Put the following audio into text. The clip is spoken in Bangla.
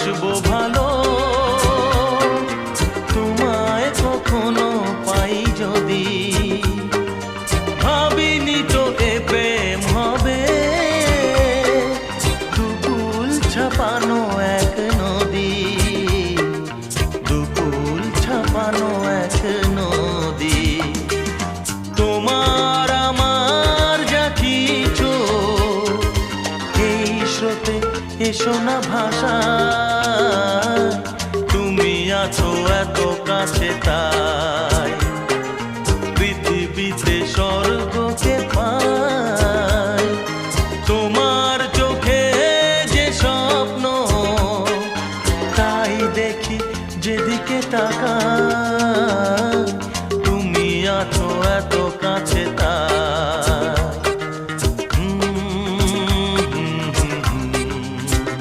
বাসবো ভালো, তোমায় কখনো পাই যদি। ভাবিনি তো এ প্রেম হবে, দুকুল ছাপানো এক নদী, দুকুল ছাপানো এক নদী। তোমার আমার যা কিছু এই স্রোতে এসো না ভাষা, তুমি আছো এত কাছে তাই পৃথিবীতে স্বর্গকে পাই। তোমার চোখে যে স্বপ্ন তাই দেখি যেদিকে তাকাই।